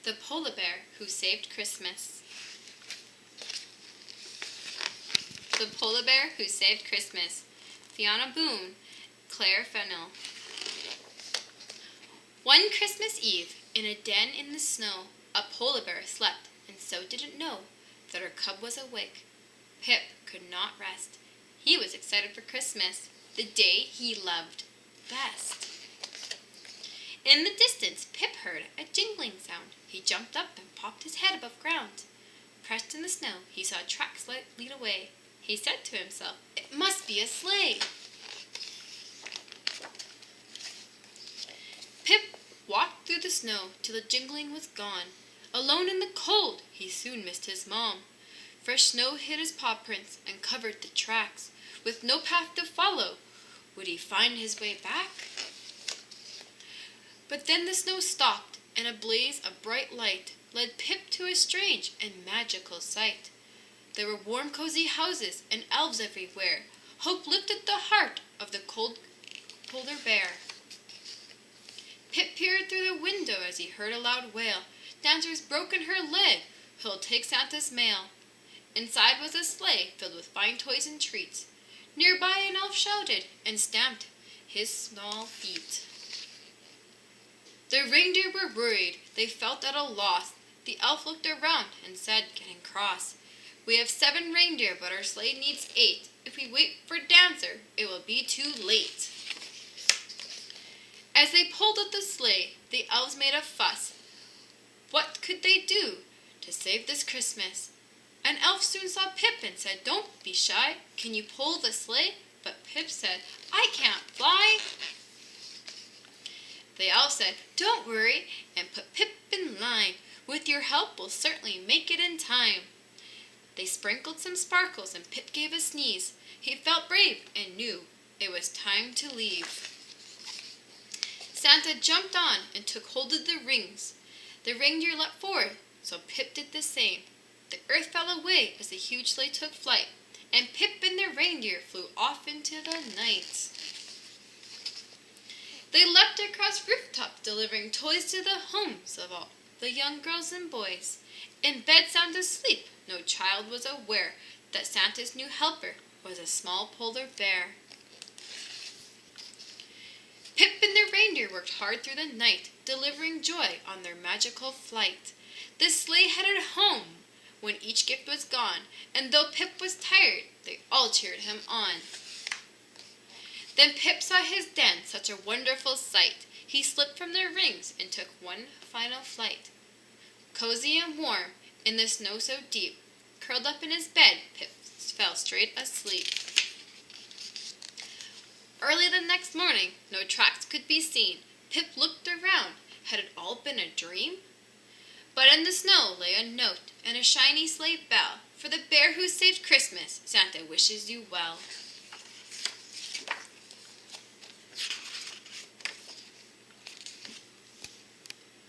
The Polar Bear Who Saved Christmas. The Polar Bear Who Saved Christmas. Fiona, Boon, Clare, Fennell. One Christmas Eve, in a den in the snow, a polar bear slept, and so didn't know that her cub was awake. Pip could not rest. He was excited for Christmas, the day he loved best. In the distance, Pip heard a jingling sound. He jumped up and popped his head above ground. Pressed in the snow, he saw tracks lead away. He said to himself, "It must be a sleigh." Pip walked through the snow till the jingling was gone. Alone in the cold, he soon missed his mom. Fresh snow hid his paw prints and covered the tracks. With no path to follow, would he find his way back? But then the snow stopped, and a blaze of bright light led Pip to a strange and magical sight. There were warm, cozy houses and elves everywhere. Hope lifted the heart of the cold polar bear. Pip peered through the window as he heard a loud wail. "Dancer's broken her leg. Who'll take Santa's mail?" Inside was a sleigh filled with fine toys and treats. Nearby an elf shouted and stamped his small feet. The reindeer were worried. They felt at a loss. The elf looked around and said, getting cross, "We have 7 reindeer, but our sleigh needs 8. If we wait for Dancer, it will be too late." As they pulled at the sleigh, the elves made a fuss. What could they do to save this Christmas? An elf soon saw Pip and said, "Don't be shy. Can you pull the sleigh?" But Pip said, "I can't fly." The elf said, "Don't worry, and put Pip in line. With your help, we'll certainly make it in time." They sprinkled some sparkles, and Pip gave a sneeze. He felt brave and knew it was time to leave. Santa jumped on and took hold of the rings. The reindeer leapt forward, so Pip did the same. The earth fell away as the huge sleigh took flight, and Pip and the reindeer flew off into the night. They leapt across rooftops, delivering toys to the homes of all the young girls and boys. In bed sound asleep, no child was aware that Santa's new helper was a small polar bear. Pip and the reindeer worked hard through the night, delivering joy on their magical flight. The sleigh headed home when each gift was gone, and though Pip was tired, they all cheered him on. Then Pip saw his den, such a wonderful sight. He slipped from their rings and took one final flight. Cozy and warm, in the snow so deep, curled up in his bed, Pip fell straight asleep. Early the next morning, no tracks could be seen. Pip looked around. Had it all been a dream? But in the snow lay a note and a shiny sleigh bell. For the bear who saved Christmas, Santa wishes you well.